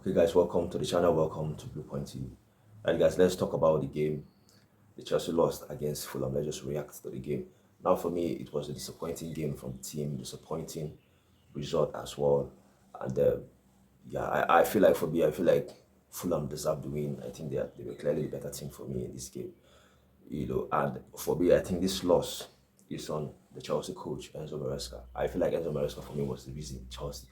Okay, guys, welcome to the channel. Welcome to Blue Point TV. And guys, let's talk about the game. The Chelsea lost against Fulham. Let's just react to the game. Now, for me, it was a disappointing game from the team, disappointing result as well. And yeah, I feel like for me, I feel like Fulham deserved the win. I think they were clearly the better team for me in this game. And for me, I think this loss is on the Chelsea coach Enzo Maresca. I feel like Enzo Maresca for me was the reason Chelsea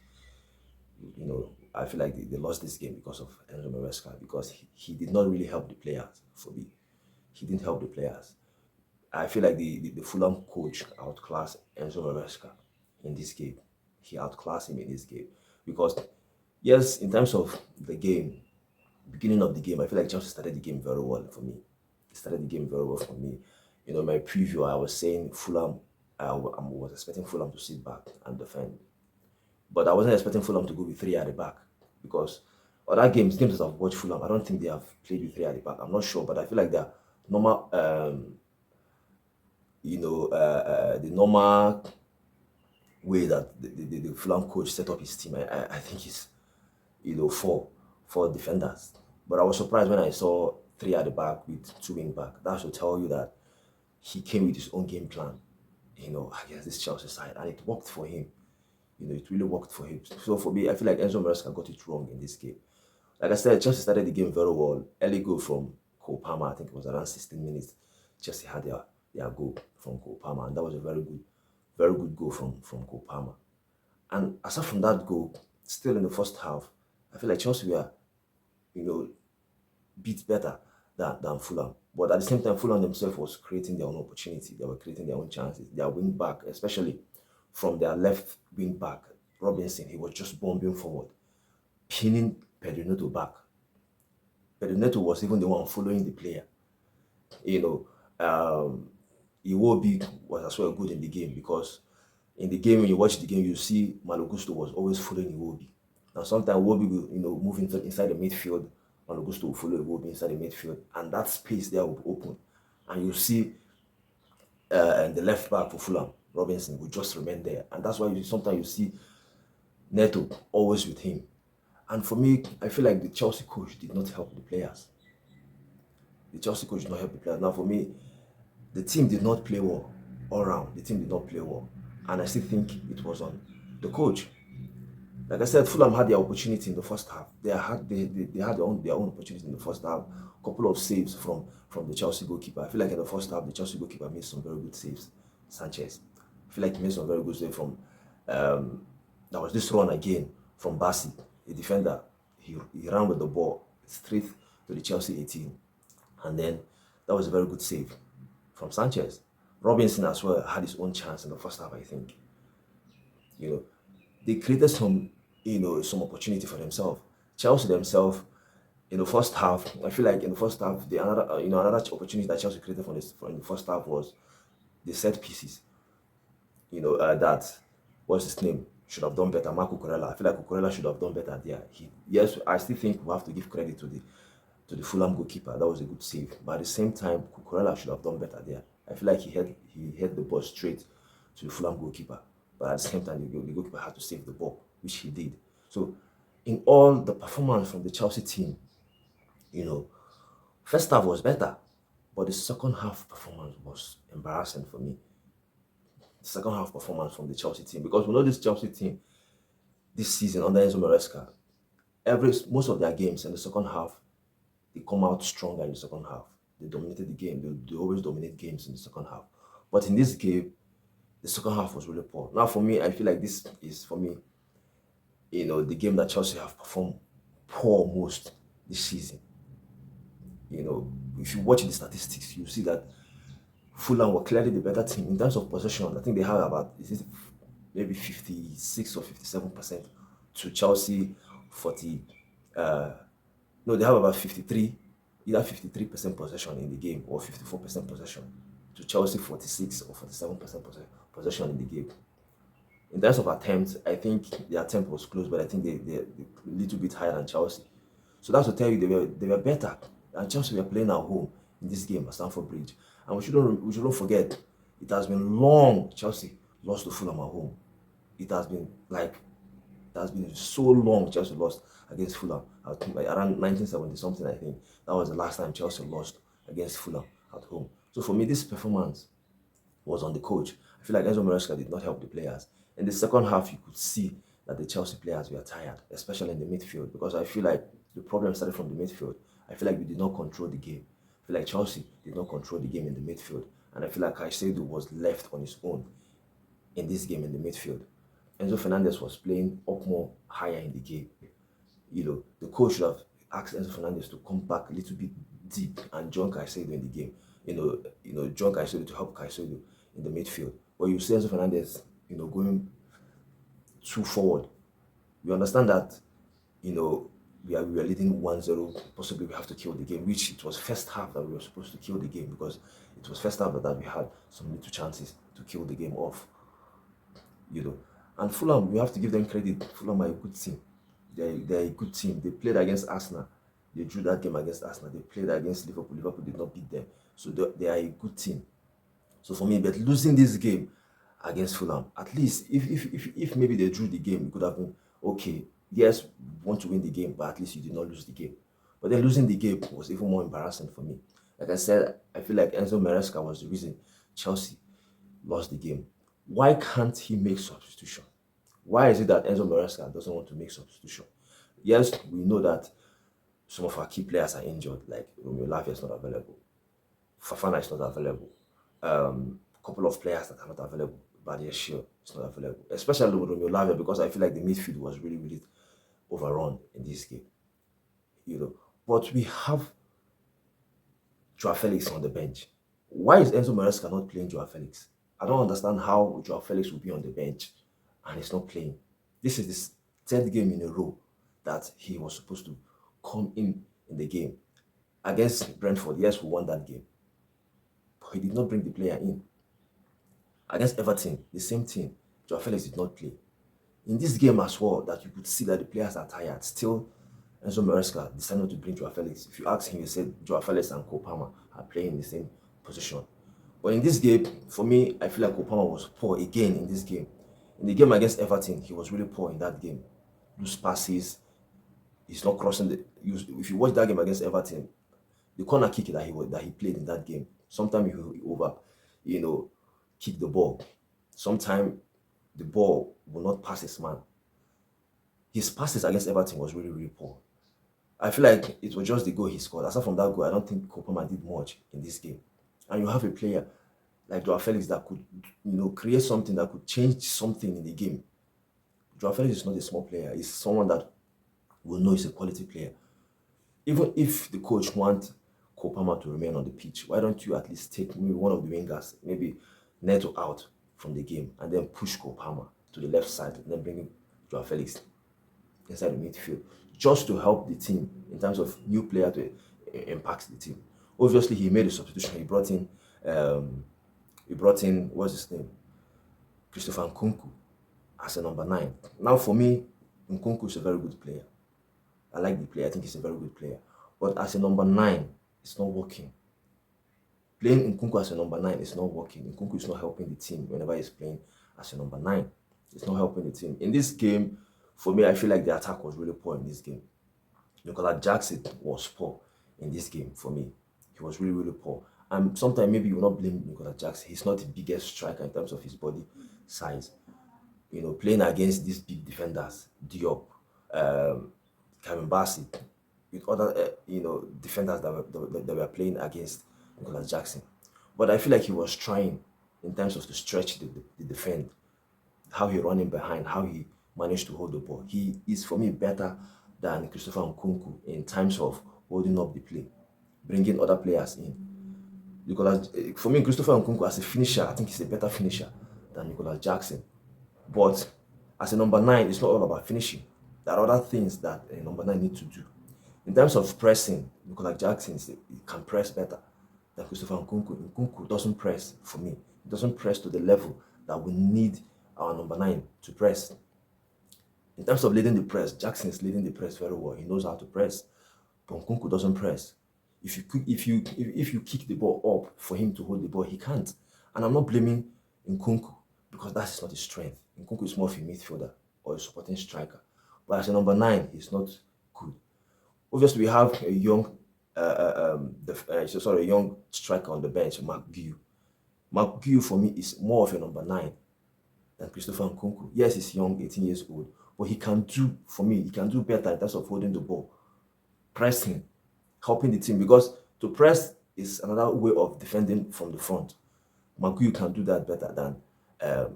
I feel like they lost this game because of Enzo Maresca because he did not really help the players for me. He didn't help the players. I feel like the Fulham coach outclassed Enzo Maresca in this game. He outclassed him in this game because, yes, in terms of the game, beginning of the game, I feel like Chelsea started the game very well for me. They started the game very well for me. My preview, I was saying Fulham, I was expecting Fulham to sit back and defend. But I wasn't expecting Fulham to go with three at the back because other games that I've watched Fulham, I don't think they have played with three at the back. I'm not sure, but I feel like they're normal, the normal way that the Fulham coach set up his team. I think is, four defenders. But I was surprised when I saw three at the back with two wing back. That should tell you that he came with his own game plan, against this Chelsea side, and it worked for him. It really worked for him. So for me, I feel like Enzo Maresca got it wrong in this game. Like I said, Chelsea started the game very well. Early goal from Cole Palmer, I think it was around 16 minutes. Chelsea had their goal from Cole Palmer, and that was a very good goal from Cole Palmer. And aside from that goal, still in the first half, I feel like Chelsea were, you know, beat better than Fulham. But at the same time, Fulham themselves was creating their own opportunity. They were creating their own chances. Their wing back, especially from their left wing back, Robinson, he was just bombing forward, pinning Pedro Neto back. Pedro Neto was even the one following the player. Iwobi was as well good in the game because in the game, when you watch the game, you see Malogusto was always following Iwobi. Now, sometimes Iwobi will, move inside the midfield. Malogusto will follow Iwobi inside the midfield, and that space there will open. And you see the left back for Fulham, Robinson, will just remain there. And that's why sometimes you see Neto always with him. And for me, I feel like the Chelsea coach did not help the players. The Chelsea coach did not help the players. Now, for me, the team did not play well all round. The team did not play well. And I still think it was on the coach. Like I said, Fulham had their opportunity in the first half. They had their own opportunity in the first half. A couple of saves from the Chelsea goalkeeper. I feel like in the first half, the Chelsea goalkeeper made some very good saves. Sanchez. I feel like he made some very good saves from. There was this run again from Bassi, a defender. He ran with the ball straight to the Chelsea 18, and then that was a very good save from Sanchez. Robinson as well had his own chance in the first half. I think. They created some opportunity for themselves. Chelsea themselves in the first half, I feel like in the first half, another opportunity that Chelsea created in the first half was the set pieces. That what's his name should have done better. Marco Corella. I feel like Corella should have done better there. Yes, I still think we have to give credit to the Fulham goalkeeper. That was a good save. But at the same time, Cucurella should have done better there. I feel like he hit the ball straight to the Fulham goalkeeper. But at the same time, the goalkeeper had to save the ball, which he did. So, in all, the performance from the Chelsea team, first half was better, but the second half performance was embarrassing for me. The second half performance from the Chelsea team, because we know this Chelsea team this season under Enzo Maresca, most of their games in the second half, they come out stronger in the second half. They dominated the game. They always dominate games in the second half. But in this game, the second half was really poor. Now, for me, I feel like this is, for me, the game that Chelsea have performed poor most this season. If you watch the statistics, you see that Fulham were clearly the better team in terms of possession. I think they had about maybe 56 or 57% to Chelsea 40. No, they have about 53, either 53% possession in the game or 54% possession to Chelsea 46 or 47% possession in the game. In terms of attempts, I think the attempt was close, but I think they're a little bit higher than Chelsea. So that's to tell you they were better. And Chelsea were playing at home in this game at Stamford Bridge. And we shouldn't forget, it has been long Chelsea lost to Fulham at home. It has been so long Chelsea lost against Fulham. I think like around 1970 something, I think. That was the last time Chelsea lost against Fulham at home. So for me, this performance was on the coach. I feel like Enzo Maresca did not help the players. In the second half, you could see that the Chelsea players were tired, especially in the midfield, because I feel like the problem started from the midfield. I feel like we did not control the game. I feel like Chelsea did not control the game in the midfield. And I feel like Caicedo was left on his own in this game in the midfield. Enzo Fernandez was playing up more higher in the game. The coach should have asked Enzo Fernandez to come back a little bit deep and join Caicedo in the game. Join Caicedo to help Caicedo in the midfield. But you see Enzo Fernandez, going too forward. We understand that, we are leading 1-0. Possibly we have to kill the game, which it was first half that we were supposed to kill the game, because it was first half that we had some little chances to kill the game off. And Fulham, we have to give them credit. Fulham are a good team. They're a good team. They played against Arsenal. They drew that game against Arsenal. They played against Liverpool. Liverpool did not beat them. So they are a good team. So for me, but losing this game against Fulham, at least if maybe they drew the game, it could have been okay. Yes, we want to win the game, but at least you did not lose the game. But then losing the game was even more embarrassing for me. Like I said, I feel like Enzo Maresca was the reason Chelsea lost the game. Why can't he make substitution? Why is it that Enzo Maresca doesn't want to make substitution? Yes, we know that some of our key players are injured, like Romeo Lavia is not available, Fafana is not available, a couple of players that are not available, Badiashile is not available, especially with Romeo Lavia, because I feel like the midfield was really, really overrun in this game. But we have Joao Felix on the bench. Why is Enzo Maresca not playing Joao Felix? I don't understand how Joao Felix will be on the bench and he's not playing. This is the third game in a row that he was supposed to come in the game. Against Brentford, yes, we won that game, but he did not bring the player in. Against Everton, the same thing. Joao Felix did not play. In this game as well, that you could see that the players are tired. Still, Enzo Maresca decided not to bring Joao Felix. If you ask him, he said Joao Felix and Kopama are playing in the same position. But in this game, for me, I feel like Kopama was poor again in this game. In the game against Everton, he was really poor in that game. Loose passes, he's not crossing the. If you watch that game against Everton, the corner kick that he played in that game, sometimes he over, kick the ball. Sometimes the ball will not pass his man. His passes against Everton was really, really poor. I feel like it was just the goal he scored. Aside from that goal, I don't think Kopama did much in this game. And you have a player like Joao Felix that could, create something that could change something in the game. Joao Felix is not a small player. He's someone that will know he's a quality player. Even if the coach wants Kopama to remain on the pitch, why don't you at least take maybe one of the wingers, maybe Neto out from the game, and then push Kopama to the left side, and then bring Joao Felix inside the midfield, just to help the team in terms of new player to impact the team. Obviously, he made a substitution. He brought in what's his name, Christopher Nkunku as a number 9. Now, for me, Nkunku is a very good player. I like the player. I think he's a very good player. But as a number 9, it's not working. Playing Nkunku as a number 9 is not working. Nkunku is not helping the team whenever he's playing as a number 9. It's not helping the team. In this game, for me, I feel like the attack was really poor in this game. Nicolas Jackson was poor in this game for me. He was really, really poor. And sometimes maybe you will not blame Nicolas Jackson. He's not the biggest striker in terms of his body size. Playing against these big defenders, Diop, Kevin Bassey, with other defenders that were playing against Nicolas Jackson. But I feel like he was trying in terms of to stretch the defend, how he running behind, how he managed to hold the ball. He is, for me, better than Christopher Nkunku in terms of holding up the play, bringing other players in. For me, Christopher Nkunku as a finisher, I think he's a better finisher than Nicolas Jackson. But as a number 9, it's not all about finishing. There are other things that a number 9 needs to do. In terms of pressing, Nicolas Jackson can press better than Christopher Nkunku. Nkunku doesn't press for me. He doesn't press to the level that we need our number 9 to press. In terms of leading the press, Jackson is leading the press very well. He knows how to press. But Nkunku doesn't press. If you kick the ball up for him to hold the ball, he can't. And I'm not blaming Nkunku because that's not his strength. Nkunku is more of a midfielder or a supporting striker. But as a number 9, he's not Obviously, we have a young, a young striker on the bench, Mark Guiu. Mark Guiu for me is more of a number 9 than Christopher Nkunku. Yes, he's young, 18 years old, but he can do, for me, he can do better in terms of holding the ball, pressing, helping the team, because to press is another way of defending from the front. Maguire can do that better than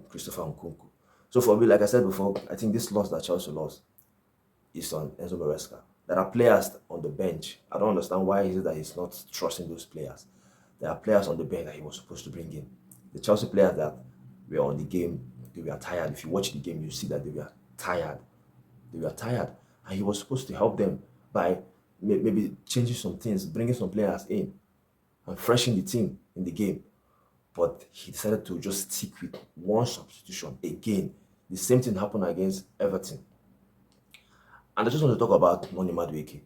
Christopher Nkunku. So for me, like I said before, I think this loss that Chelsea lost is on Enzo Maresca. There are players on the bench. I don't understand why is it that he's not trusting those players. There are players on the bench that he was supposed to bring in. The Chelsea players that were on the game, they were tired. If you watch the game, you see that they were tired. They were tired. And he was supposed to help them by maybe changing some things, bringing some players in, and freshen the team in the game. But he decided to just stick with one substitution again. The same thing happened against Everton. And I just want to talk about Noni Madueke.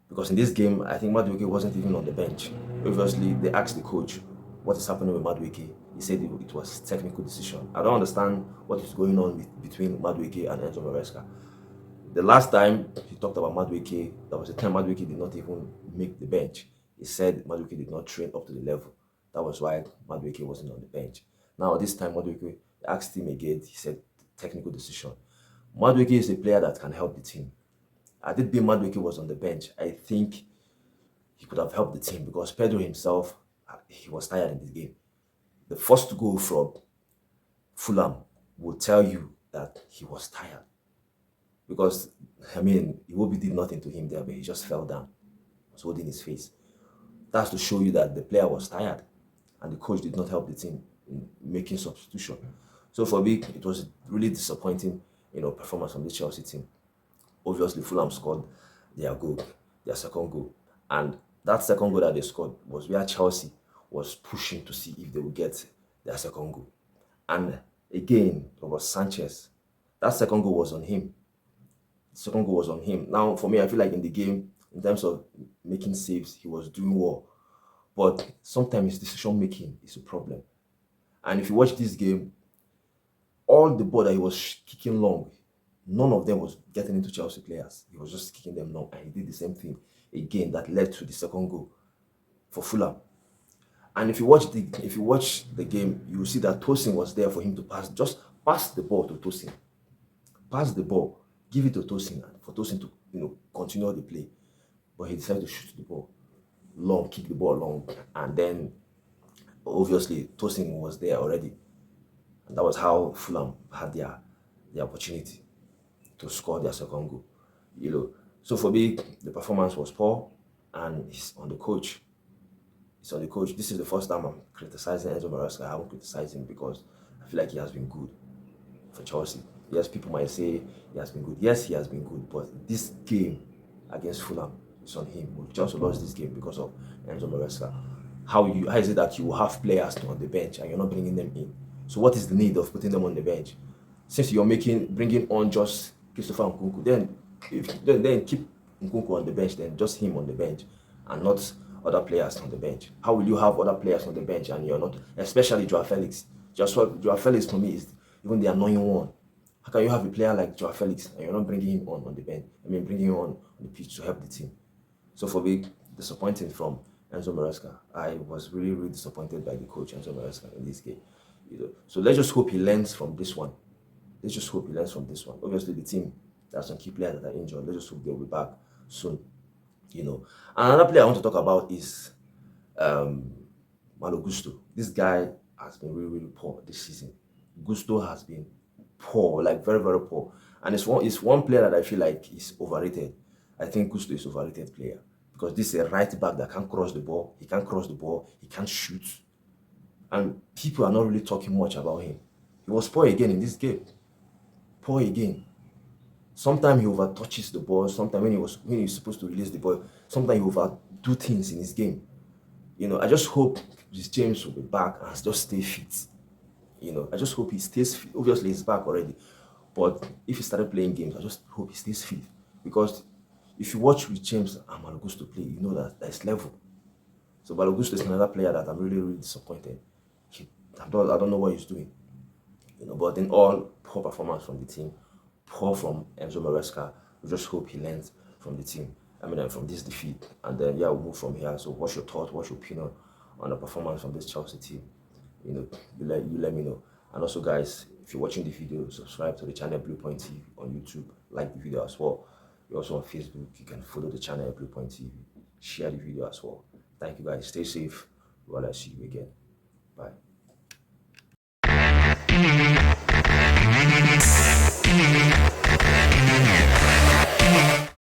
Because in this game, I think Madueke wasn't even on the bench. Obviously, they asked the coach what is happening with Madueke. He said it was technical decision. I don't understand what is going on between Madueke and Enzo Maresca. The last time he talked about Madueke, that was the time Madueke did not even make the bench. He said Madueke did not train up to the level. That was why Madueke wasn't on the bench. Now, this time Madueke asked him again. He said technical decision. Madueke is a player that can help the team. Had it been Madueke was on the bench, I think he could have helped the team, because Pedro himself, he was tired in this game. The first goal from Fulham will tell you that he was tired. Because, I mean, Iwobi did nothing to him there, but he just fell down. He was holding his face. That's to show you that the player was tired and the coach did not help the team in making substitution. So for me, it was really disappointing, performance from the Chelsea team. Obviously, Fulham scored their goal, their second goal. And that second goal that they scored was where Chelsea was pushing to see if they would get their second goal. And again, it was Sanchez. That second goal was on him. The second goal was on him. Now, for me, I feel like in the game, in terms of making saves, he was doing well. But sometimes his decision making is a problem. And if you watch this game, all the ball that he was kicking long, none of them was getting into Chelsea players. He was just kicking them long, and he did the same thing again that led to the second goal for Fulham. And if you watch the game, you will see that Tosin was there for him to pass. Just pass the ball to Tosin. Pass the ball, give it to Tosin, for Tosin to continue the play. But he decided to shoot the ball long, kick the ball long, and then obviously Tosin was there already, and that was how Fulham had their opportunity to score their second goal. So for me, the performance was poor, and it's on the coach. It's on the coach. This is the first time I'm criticizing Enzo Maresca. I haven't criticized him because I feel like he has been good for Chelsea. Yes, people might say he has been good. Yes, he has been good, but this game against Fulham, it's on him. We just lost this game because of Enzo Maresca. How is it that you have players on the bench and you're not bringing them in? So what is the need of putting them on the bench? Since you're bringing on just Christopher Nkunku, then keep Nkunku on the bench, then just him on the bench, and not other players on the bench. How will you have other players on the bench and you're not, especially Joao Felix? Joao Felix for me is even the annoying one. How can you have a player like Joao Felix and you're not bringing him on the bench? Bringing him on the pitch to help the team. So for me, disappointing from Enzo Maresca. I was really, really disappointed by the coach Enzo Maresca in this game. So let's just hope he learns from this one. Obviously, the team, there are some key players that are injured. Let's just hope they'll be back soon. Another player I want to talk about is Malo Gusto. This guy has been really, really poor this season. Gusto has been poor, like very, very poor. And it's one player that I feel like is overrated. I think Gusto is overrated player because this is a right back that can't cross the ball. He can't cross the ball. He can't shoot. And people are not really talking much about him. He was poor again in this game. Poor again. Sometimes he overtouches the ball. Sometimes when he's supposed to release the ball, sometimes he overdo things in his game. I just hope this James will be back and just stay fit. I just hope he stays fit. Obviously, he's back already. But if he started playing games, I just hope he stays fit. Because if you watch with James and Malo Gusto play, you know that there's level. So Malo Gusto is another player that I'm really, really disappointed. I don't know what he's doing. But in all, poor performance from the team, poor from Enzo Maresca. We just hope he learns from the team. from this defeat, and then yeah, we'll move from here. So, what's your thought? What's your opinion on the performance from this Chelsea team? You let me know. And also, guys, if you're watching the video, subscribe to the channel Blue Point TV on YouTube. Like the video as well. You're also on Facebook. You can follow the channel Blue Point TV. Share the video as well. Thank you, guys. Stay safe. Well, I'll see you again. Bye.